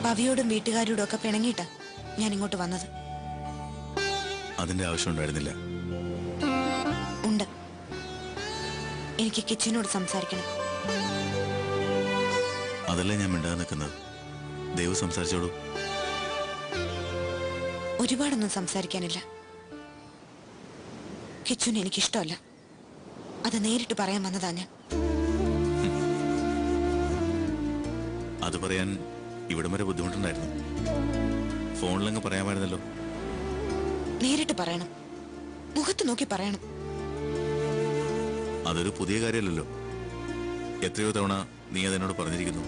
പവിയോടും വീട്ടുകാരോടും ഒക്കെ പിണങ്ങിയിട്ടാ ഞാൻ ഇങ്ങോട്ട് വന്നത്. അതിന്റെ ആവശ്യം ഉണ്ടായിരുന്നില്ല. ഉണ്ട്. എനിക്ക് കിച്ചനോട് സംസാരിക്കണം. അതല്ലേ ഞാൻ മിണ്ടാതെ നിൽക്കുന്നത്. ദൈവം സംസാരിച്ചോളൂ. ഒരുപാടൊന്നും സംസാരിക്കാനില്ല. കിച്ചുന് എനിക്കിഷ്ടമല്ല. അത് നേരിട്ട് പറയാൻ വന്നതാ ഞാൻ. അത് പറയാൻ ഇവിടം വരെ ബുദ്ധിമുട്ടുണ്ടായിരുന്നു. ഫോണിലങ്ങ് പറയാമായിരുന്നല്ലോ. നേരിട്ട് പറയണം, മുഖത്ത് നോക്കി പറയണം. അതൊരു പുതിയ കാര്യമല്ലല്ലോ. എത്രയോ തവണ നീ അതിനോട് പറഞ്ഞിരിക്കുന്നു.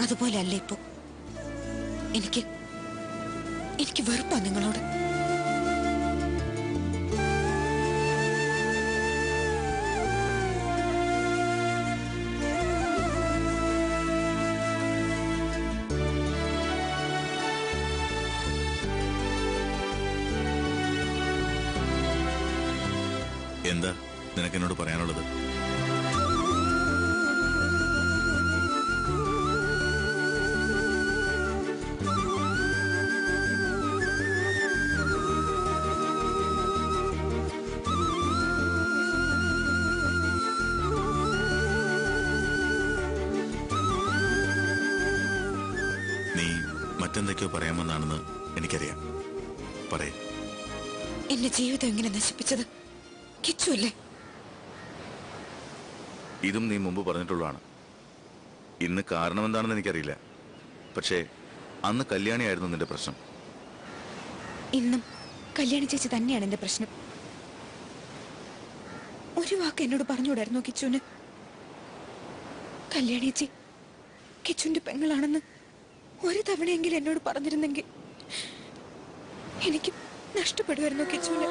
അതുപോലെ അല്ല ഇപ്പോ. എനിക്ക് വെറുപ്പാ നിങ്ങളോട്. എന്താ നിനക്കെന്നോട് പറയാനുള്ളത്? നീ മറ്റെന്തൊക്കെയോ പറയാമെന്നാണെന്ന് എനിക്കറിയാം. പറയേ. എന്റെ ജീവിതം എങ്ങനെ നശിപ്പിച്ചത് കിച്ചു അല്ലേ? ഇതും നീ മുമ്പ് പറഞ്ഞിട്ടുള്ളതാണ്. ഇന്ന് കാരണം എന്താണെന്ന് എനിക്കറിയില്ല. പക്ഷേ അന്ന് കല്യാണിയായിരുന്നു നിന്റെ പ്രശ്നം. ഇന്നും കല്യാണി ചേച്ചി തന്നെയാണ് എന്റെ പ്രശ്നം. ഒരു വാക്ക് എന്നോട് പറഞ്ഞുകൂടായിരുന്നോ കിച്ചുന്? കല്യാണി ചേച്ചി കിച്ചുന്റെ പെങ്ങളാണെന്ന് ഒരു തവണയെങ്കിലും എന്നോട് പറഞ്ഞിരുന്നെങ്കിൽ എനിക്ക് നഷ്ടപ്പെടുമായിരുന്നു കിച്ചുന്.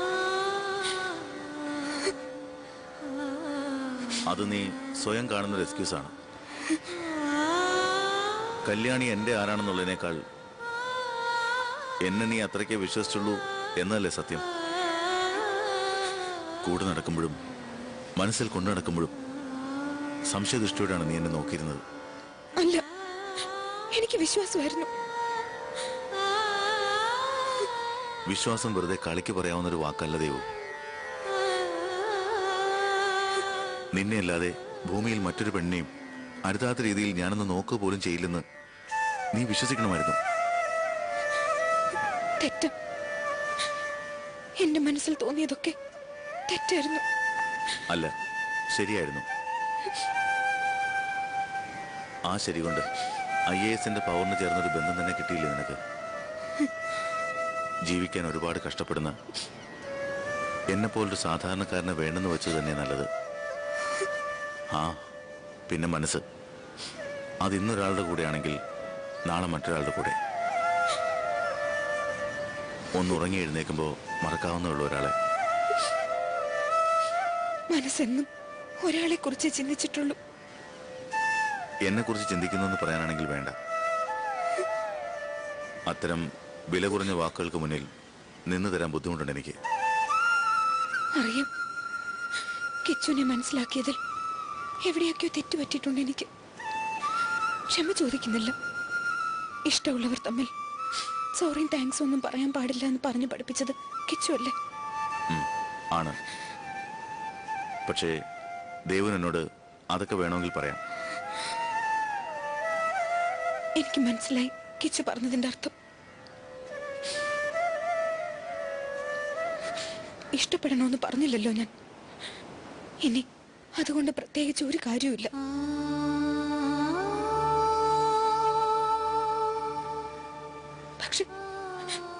അത് നീ സ്വയം കാണുന്നൊരു എക്സ്ക്യൂസാണ്. കല്യാണി എന്റെ ആരാണെന്നുള്ളതിനേക്കാൾ എന്നെ നീ അത്രയ്ക്കേ വിശ്വസിച്ചുള്ളൂ എന്നല്ലേ സത്യം. കൂടെ നടക്കുമ്പോഴും മനസ്സിൽ കൊണ്ടു നടക്കുമ്പോഴും സംശയദൃഷ്ടിയോടാണ് നീ എന്നെ നോക്കിയിരുന്നത്. അല്ല, എനിക്ക് വിശ്വാസമായിരുന്നു. വിശ്വാസം വെറുതെ കളിക്ക് പറയാവുന്നൊരു വാക്കല്ല ദേവു. നിന്നെ അല്ലാതെ ഭൂമിയിൽ മറ്റൊരു പെണ്ണിനെയും അരുതാത്ത രീതിയിൽ ഞാനൊന്ന് നോക്കുക പോലും ചെയ്യില്ലെന്ന് നീ വിശ്വസിക്കണമായിരുന്നു. തെറ്റ്. എന്റെ മനസ്സിൽ തോന്നിയതൊക്കെ തെറ്റായിരുന്നു. അല്ല, ശരിയായിരുന്നു. ആ ശരി കൊണ്ട് IASന്റെ പവറിന് ചേർന്നൊരു ബന്ധം തന്നെ കിട്ടിയില്ലേ നിനക്ക്? ജീവിക്കാൻ ഒരുപാട് കഷ്ടപ്പെടുന്ന എന്നെപ്പോലൊരു സാധാരണക്കാരനെ വേണ്ടെന്ന് വെച്ചത് തന്നെ നല്ലത്. ആ പിന്നെ മനസ്സ്, അത് ഇന്നൊരാളുടെ കൂടെയാണെങ്കിൽ നാളെ മറ്റൊരാളുടെ കൂടെ. ഒന്നുറങ്ങി എഴുന്നേക്കുമ്പോൾ മറക്കാവുന്നുള്ള ഒരാളെ. മനസ്സെന്നും ഒരാളെ കുറിച്ച് ചിന്തിച്ചിട്ടുള്ളൂ. എന്നെ കുറിച്ച് ചിന്തിക്കുന്നു എന്ന് പറയാനാണെങ്കിൽ വേണ്ട. അത്തരം വില കുറഞ്ഞ വാക്കുകൾക്ക് മുന്നിൽ നിന്ന് തരാൻ ബുദ്ധിമുട്ടുണ്ട് എനിക്ക്. അറിയാം, കിച്ചുനെ മനസ്സിലാക്കിയതിൽ എവിടെയൊക്കെയോ തെറ്റുപറ്റിയിട്ടുണ്ട് എനിക്ക്. ക്ഷമ ചോദിക്കുന്നില്ല. ഇഷ്ടമുള്ളവർ തമ്മിൽ സോറിയും താങ്ക്സ് ഒന്നും പറയാൻ പാടില്ല എന്ന് പറഞ്ഞു പഠിപ്പിച്ചത് കിച്ചു അല്ലേ? ആണ്. പക്ഷേ ദേവൻ എന്നോട് അതൊക്കെ വേണമെങ്കിൽ പറയാം. എനിക്ക് മനസ്സിലായി കിച്ചു പറഞ്ഞതിന്റെ അർത്ഥം. ഇഷ്ടപ്പെടണമെന്ന് പറഞ്ഞില്ലല്ലോ ഞാൻ. ഇനി അതുകൊണ്ട് പ്രത്യേകിച്ച് ഒരു കാര്യമില്ല. പക്ഷെ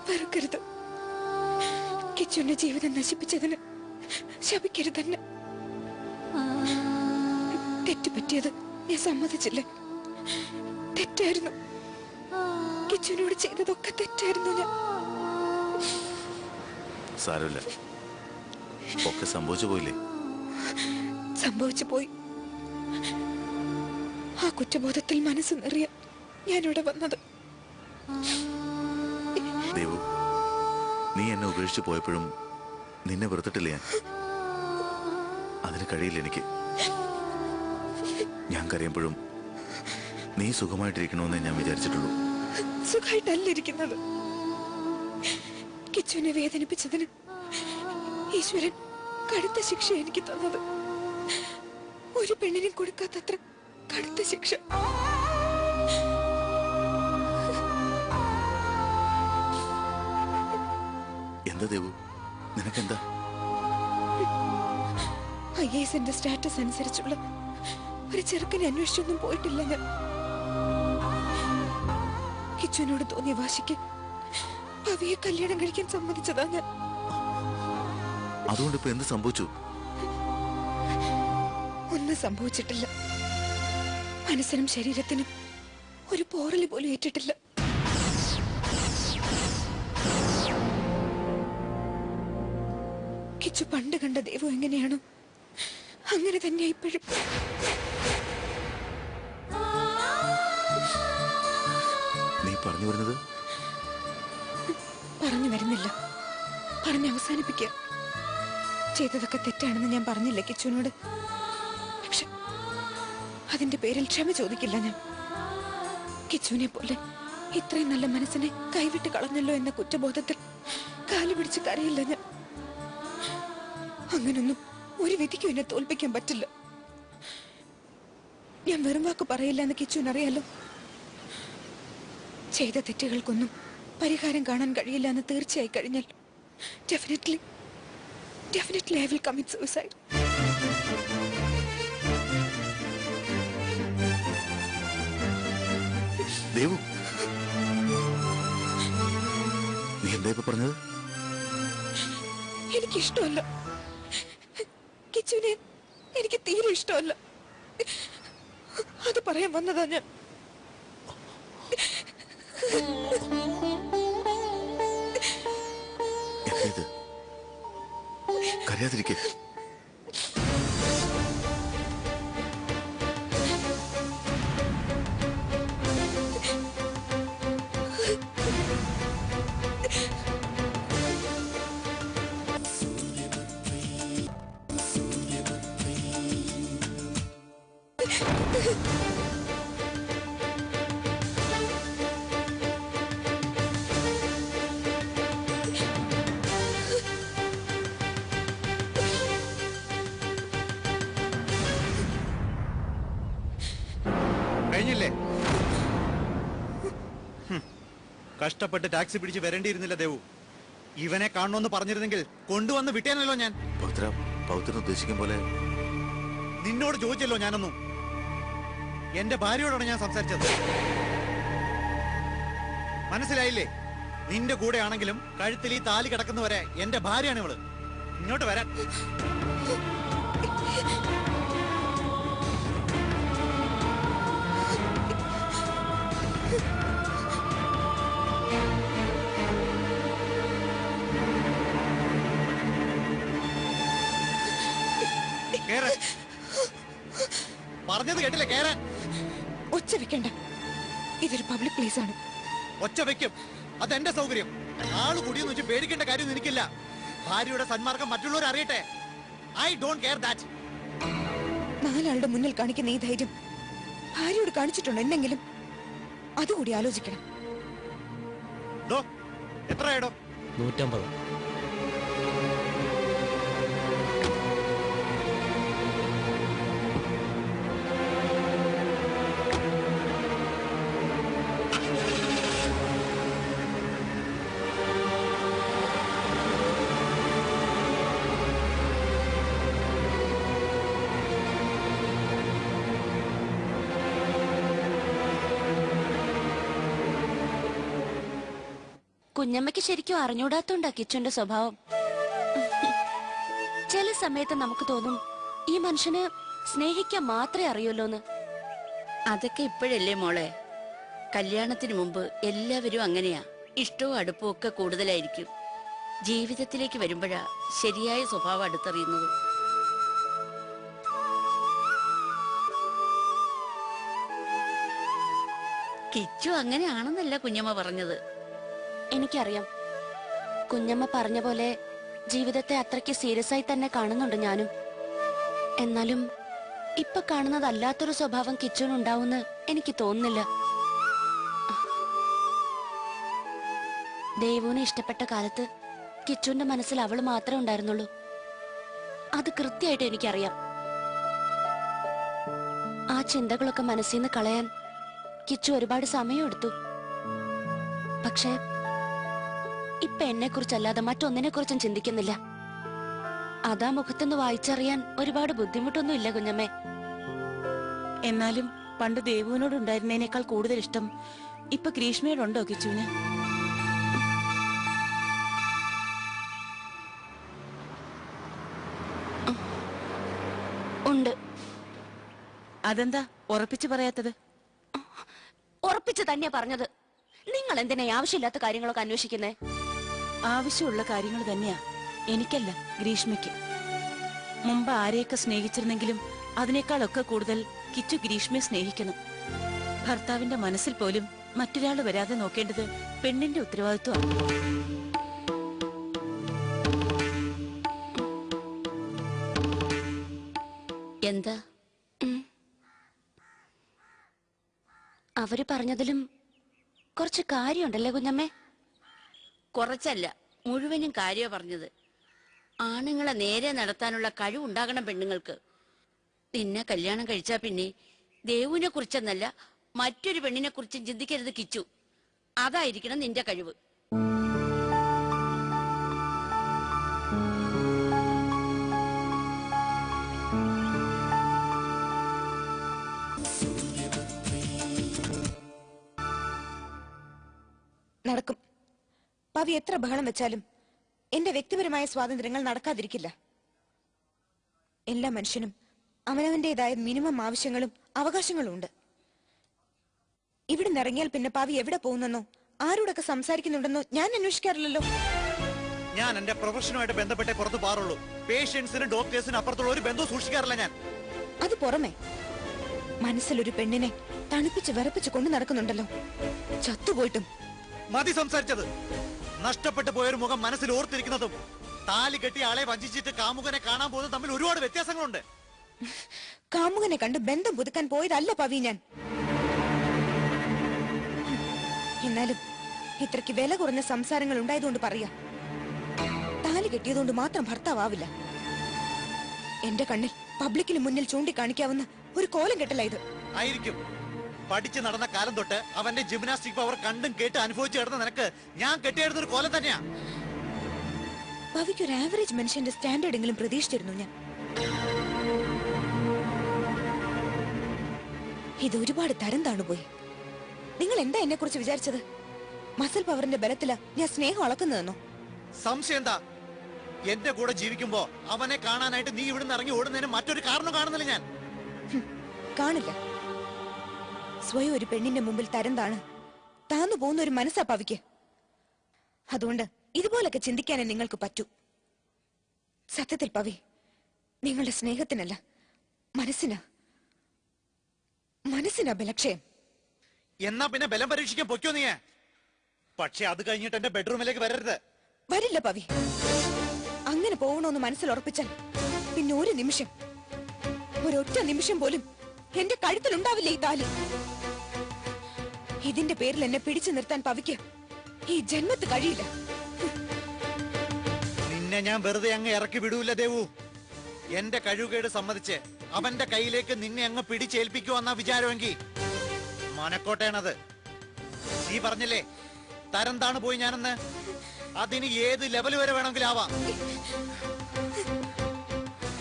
വെറുക്കരുത്. കിച്ചുവിന്റെ ജീവിതം നശിപ്പിച്ചതിന് ശപിക്കരുതെന്നെ. തെറ്റുപറ്റിയത് ഞാൻ സമ്മതിച്ചില്ലേ? തെറ്റായിരുന്നു. കിച്ചുവിനോട് ചെയ്തതൊക്കെ തെറ്റായിരുന്നു ഞാൻ. സാരമില്ല, ഒക്കെ സംഭവിച്ചു പോയില്ലേ? സംഭവിച്ചു പോയി. ആ കുറ്റബോധത്തിൽ മനസ്സ് നിറയ ഞാനിവിടെ വന്നത്. ദേവു, നീ എന്നെ ഉപേക്ഷിച്ച് പോയപ്പോഴും നിന്നെ വെറുത്തിട്ടില്ല ഞാൻ. അതിന് കഴിയില്ല എനിക്ക്. ഞാൻ കരയുമ്പോഴും നീ സുഖമായിട്ടിരിക്കണമെന്നേ ഞാൻ വിചാരിച്ചിട്ടുള്ളൂ. സുഖമായിട്ടല്ല ഇരിക്കുന്നത്. കിച്ചുവിനെ വേദനിപ്പിച്ചതിന് ഈശ്വരൻ കടുത്ത ശിക്ഷ എനിക്ക് തന്നത്. ഒരു പെണ്ണിനും കൊടുക്കാത്തത്ര കടുത്ത ശിക്ഷ. എന്താ ദേവു, നിനക്കെന്താ? IAS-ന്റെ സ്റ്റാറ്റസ് അനുസരിച്ചുള്ള ഒരു ചെറുക്കനെ അന്വേഷിച്ചൊന്നും പോയിട്ടില്ല ഞാൻ. കിച്ചുവിനോട് തോന്നിയ വാശിക്ക് പവിയെ കല്യാണം കഴിക്കാൻ സമ്മതിച്ചതാ ഞാൻ. അതുകൊണ്ട് ഇപ്പൊ എന്ത് സംഭവിച്ചു? ഒന്നും സംഭവിച്ചിട്ടില്ല. മനസ്സിനും ശരീരത്തിനും ഒരു പോറല് പോലും ഏറ്റിട്ടില്ല. കിച്ചു പണ്ട് കണ്ട ദേവു എങ്ങനെയാണോ അങ്ങനെ തന്നെ ഇപ്പോഴും. നീ പറഞ്ഞു വരുന്നത്? പറഞ്ഞു വരുന്നില്ല, പറഞ്ഞ് അവസാനിപ്പിക്കുക. ചെയ്തതൊക്കെ തെറ്റാണെന്ന് ഞാൻ പറഞ്ഞില്ല കിച്ചുവിനോട്. പക്ഷെ അതിന്റെ പേരിൽ ക്ഷമ ചോദിക്കില്ല ഞാൻ. കിച്ചുവിനെ പോലെ ഇത്രയും നല്ല മനസ്സിനെ കൈവിട്ട് കളഞ്ഞല്ലോ എന്ന കുറ്റബോധത്തിൽ കാലു പിടിച്ച് കരയില്ല ഞാൻ. അങ്ങനൊന്നും ഒരു വിധിക്കും എന്നെ തോൽപ്പിക്കാൻ പറ്റില്ല. ഞാൻ വെറും വാക്ക് പറയില്ല എന്ന് കിച്ചുവിനറിയാലോ. ചെയ്ത തെറ്റുകൾക്കൊന്നും പരിഹാരം കാണാൻ കഴിയില്ല എന്ന് തീർച്ചയായി കഴിഞ്ഞാൽ definitely I will commit suicide. Devu, നീ എന്താ ഇപ്പൊ പറഞ്ഞത്? എനിക്കിഷ്ടമല്ല കിച്ചുവിനെ, എനിക്ക് തീരെ ഇഷ്ടമല്ല. അത് പറയാൻ വന്നതാ ഞാൻ. ഇത് കരയാതിരിക്കേ. കഴിഞ്ഞില്ലേ? കഷ്ടപ്പെട്ട് ടാക്സി പിടിച്ച് വരേണ്ടിയിരുന്നില്ല ദേവു. ഇവനെ കാണണമെന്ന് പറഞ്ഞിരുന്നെങ്കിൽ കൊണ്ടുവന്ന് വിട്ടേനല്ലോ ഞാൻ. പൗത്രൻ ഉദ്ദേശിക്കും പോലെ നിന്നോട് ചോദിച്ചല്ലോ ഞാനൊന്നും. എന്റെ ഭാര്യയോടാണ് ഞാൻ സംസാരിച്ചത്. മനസ്സിലായില്ലേ? നിന്റെ കൂടെ ആണെങ്കിലും കഴുത്തിൽ ഈ താലി കിടക്കുന്നവരെ എന്റെ ഭാര്യയാണ് ഇവള്. ഇങ്ങോട്ട് വരാൻ. പറഞ്ഞത് കേട്ടില്ലേ? കേറാൻ. ഒച്ച വെക്കണ്ട, ഇതൊരു പബ്ലിക് പ്ലേസ് ആണ്. ഒച്ച വെക്കും, അതെന്റെ സൗകര്യം. ആള് കൂടിയെന്ന് വെച്ച് പേടിക്കേണ്ട കാര്യം എനിക്കില്ല. ഭാര്യയുടെ സന്മാർഗം മറ്റുള്ളവർ അറിയട്ടെ. I don't care that. നാലാളുടെ മുന്നിൽ കാണിക്കുന്ന ഈ ധൈര്യം ഭാര്യയോട് കാണിച്ചിട്ടുണ്ടോ എന്തെങ്കിലും? അതുകൂടി ആലോചിക്കണം. എത്രയാടോ? 150. കുഞ്ഞമ്മയ്ക്ക് ശരിക്കും അറിഞ്ഞൂടാത്തോണ്ടാ കിച്ചുന്റെ സ്വഭാവം. ചില സമയത്ത് നമുക്ക് തോന്നും ഈ മനുഷ്യന് സ്നേഹിക്കാൻ മാത്രമേ അറിയുള്ളൂന്ന്. അതൊക്കെ ഇപ്പോഴല്ലേ മോളെ. കല്യാണത്തിന് മുമ്പ് എല്ലാവരും അങ്ങനെയാ. ഇഷ്ടവും അടുപ്പവും ഒക്കെ കൂടുതലായിരിക്കും. ജീവിതത്തിലേക്ക് വരുമ്പോഴാ ശരിയായ സ്വഭാവം അടുത്തറിയുന്നത്. കിച്ചു അങ്ങനെയാണെന്നല്ല കുഞ്ഞമ്മ പറഞ്ഞത്. എനിക്കറിയാം. കുഞ്ഞമ്മ പറഞ്ഞ പോലെ ജീവിതത്തെ അത്രയ്ക്ക് സീരിയസ് ആയി തന്നെ കാണുന്നുണ്ട് ഞാനും. എന്നാലും ഇപ്പൊ കാണുന്നത് അല്ലാത്തൊരു സ്വഭാവം കിച്ചുനുണ്ടാവുന്ന് എനിക്ക് തോന്നുന്നില്ല. ദേവുവിനെ ഇഷ്ടപ്പെട്ട കാലത്ത് കിച്ചുവിന്റെ മനസ്സിൽ അവള് മാത്രമേ ഉണ്ടായിരുന്നുള്ളൂ. അത് കൃത്യമായിട്ട് എനിക്കറിയാം. ആ ചിന്തകളൊക്കെ മനസ്സിൽ നിന്ന് കളയാൻ കിച്ചു ഒരുപാട് സമയമെടുത്തു. പക്ഷേ ഇപ്പൊ എന്നെ കുറിച്ചല്ലാതെ മറ്റൊന്നിനെ കുറിച്ചും ചിന്തിക്കുന്നില്ല. അതാ മുഖത്തുനിന്ന് വായിച്ചറിയാൻ ഒരുപാട് ബുദ്ധിമുട്ടൊന്നും ഇല്ല കുഞ്ഞമ്മേ. എന്നാലും പണ്ട് ദേവുവിനോട് ഉണ്ടായിരുന്നതിനേക്കാൾ കൂടുതൽ ഇഷ്ടം ഇപ്പൊ ഗ്രീഷ്മയോടുണ്ടോ കിച്ചുവിന്? ഉണ്ട്. അതെന്താ ഉറപ്പിച്ചു പറയാത്തത്? ഉറപ്പിച്ചു തന്നെയാ പറഞ്ഞത്. നിങ്ങൾ എന്തിനാ ആവശ്യമില്ലാത്ത കാര്യങ്ങളൊക്കെ അന്വേഷിക്കുന്നേ? ആവശ്യമുള്ള കാര്യങ്ങൾ തന്നെയാ. എനിക്കല്ല, ഗ്രീഷ്മയ്ക്ക്. മുമ്പ് ആരെയൊക്കെ സ്നേഹിച്ചിരുന്നെങ്കിലും അതിനേക്കാളൊക്കെ കൂടുതൽ കിച്ചു ഗ്രീഷ്മയെ സ്നേഹിക്കണം. ഭർത്താവിന്റെ മനസ്സിൽ പോലും മറ്റൊരാൾ വരാതെ നോക്കേണ്ടത് പെണ്ണിന്റെ ഉത്തരവാദിത്വമാണ്. എന്താ? അവര് പറഞ്ഞതിലും കുറച്ച് കാര്യമുണ്ടല്ലേ കുഞ്ഞമ്മേ? കുറച്ചല്ല, മുഴുവനും കാര്യ പറഞ്ഞത്. ആണുങ്ങളെ നേരെ നടത്താനുള്ള കഴിവുണ്ടാകണം പെണ്ണുങ്ങൾക്ക്. നിന്നെ കല്യാണം കഴിച്ചാ പിന്നെ ദേവുവിനെ കുറിച്ചെന്നല്ല മറ്റൊരു പെണ്ണിനെ കുറിച്ചും ചിന്തിക്കരുത് കിച്ചു. അതായിരിക്കണം നിന്റെ കഴിവ്. നടക്കും. പവി എത്ര ബഹളം വെച്ചാലും എന്റെ വ്യക്തിപരമായ സ്വാതന്ത്ര്യങ്ങൾ നടക്കാതിരിക്കില്ല. എല്ലാ മനുഷ്യനും അവനവന്റേതായ മിനിമം ആവശ്യങ്ങളും അവകാശങ്ങളും ഉണ്ട്. ഇവിടെ നിറങ്ങിയാൽ പിന്നെ പവി എവിടെ പോകുന്നെന്നോ ആരോടൊക്കെ സംസാരിക്കുന്നുണ്ടെന്നോ ഞാൻ അന്വേഷിക്കാറില്ലല്ലോ. ഞാൻ എന്റെ പ്രൊഫഷനുമായിട്ട് ബന്ധപ്പെട്ടേ പുറത്ത് പാറുള്ളൂ. പേഷ്യൻസിനും ഡോക്ടേഴ്സിനും അപ്പുറത്തുള്ള ഒരു ബന്ധവും സൂക്ഷിക്കാറില്ല ഞാൻ. അത് പുറമെ മനസ്സിലൊരു പെണ്ണിനെ തണുപ്പിച്ച് വിറപ്പിച്ച് കൊണ്ടു നടക്കുന്നുണ്ടല്ലോ. ചത്തുപോയിട്ടും. മതി സംസാരിച്ചത്. നഷ്ടപ്പെട്ടു പോയൊരു മുഖം മനസ്സിൽ ഓർത്തിരിക്കുന്നതും താലി കെട്ടി ആളെ വഞ്ചിച്ചിട്ട് കാമുകനെ കാണാൻ പോകുന്നതും തമ്മിൽ ഒരുപാട് വ്യത്യാസങ്ങളുണ്ട്. കാമുകനെ കണ്ട് ബന്ധം പുതുക്കാൻ പോയതല്ല പവി ഞാൻ. എന്നാലും ഇത്രയ്ക്ക് വില കുറഞ്ഞ സംസാരങ്ങൾ ഉണ്ടായതുകൊണ്ട് പറയാ, താലി കെട്ടിയതുകൊണ്ട് മാത്രം ഭർത്താവില്ല. എന്റെ കണ്ണിൽ പബ്ലിക്കിന് മുന്നിൽ ചൂണ്ടിക്കാണിക്കാവുന്ന ഒരു കോലം കെട്ടല ഇത്. ആയിരിക്കും. പഠിച്ചു നടന്ന കാലം തൊട്ട് അവന്റെ ജിംനാസ്റ്റിക് പവർ കണ്ടും കേട്ട് അനുഭവിച്ചു കിടന്ന നിനക്ക് ഞാൻ കെട്ടിയെടുത്ത ഒരു കോലം തന്നെയാ. പവിക്ക് ഒരു ആവറേജ് മനുഷ്യന്റെ സ്റ്റാൻഡേർഡ് എങ്കിലും പ്രതീക്ഷിച്ചിരുന്നു ഞാൻ. ഇത് ഒരുപാട് തരം താണുപോയി. നിങ്ങൾ എന്താ എന്നെ കുറിച്ച് വിചാരിച്ചത്? മസിൽ പവറിന്റെ ബലത്തിലാ ഞാൻ സ്നേഹം അളക്കുന്നതെന്നോ? സംശയം എന്താ? എന്റെ കൂടെ ജീവിക്കുമ്പോ അവനെ കാണാനായിട്ട് നീ ഇവിടുന്ന് ഇറങ്ങി ഓടുന്നതിന് മറ്റൊരു കാരണം കാണുന്നില്ല ഞാൻ. കാണില്ല. സ്വയം ഒരു പെണ്ണിന്റെ മുമ്പിൽ തരം താന്നു പോകുന്ന ഒരു മനസ്സാ പവിക്ക്. അതുകൊണ്ട് ഇതുപോലൊക്കെ ചിന്തിക്കാനേ നിങ്ങൾക്ക് പറ്റൂ. സത്യത്തിൽ പവി, നിങ്ങളുടെ സ്നേഹത്തിനല്ല മനസ്സിനാ ബലക്ഷയം. എന്നാ പിന്നെ ബലം പരീക്ഷിക്കാൻ പൊയ്ക്കോ നീ. പക്ഷെ അത് കഴിഞ്ഞിട്ട് എന്റെ ബെഡ്റൂമിലേക്ക് വരരുത്. വരില്ല പവി. അങ്ങനെ പോകണമെന്ന് മനസ്സിൽ ഉറപ്പിച്ചാൽ പിന്നെ ഒരൊറ്റ നിമിഷം പോലും എന്റെ കഴുത്തിലുണ്ടാവില്ല ഈ താലി. ഇതിന്റെ പേരിൽ എന്നെ പിടിച്ചു നിർത്താൻ പവിക്ക് ഈ ജന്മത്ത് കഴിയില്ല. നിന്നെ ഞാൻ വെറുതെ അങ്ങ് ഇറക്കി വിടൂല ദേവു. എന്റെ കഴിവുകേട് സമ്മതിച്ച് അവന്റെ കയ്യിലേക്ക് നിന്നെ അങ്ങ് പിടിച്ചേൽപ്പിക്കുവെന്നാ വിചാരമെങ്കിൽ മനക്കോട്ടയാണത്. നീ പറഞ്ഞില്ലേ തരം താണ് പോയി ഞാനെന്ന്. അതിന് ഏത് ലെവൽ വരെ വേണമെങ്കിലും ആവാം.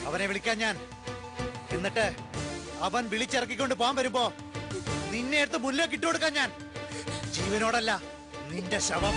അവനെ വിളിക്കാൻ ഞാൻ. എന്നിട്ട് അവൻ വിളിച്ചിറക്കിക്കൊണ്ട് പോകാൻ വരുമ്പോ നിന്നെ എടുത്ത് മുന്നിലേക്ക് ഇട്ടുകൊടുക്കാൻ ഞാൻ. ജീവനോടല്ല, നിന്റെ ശവം.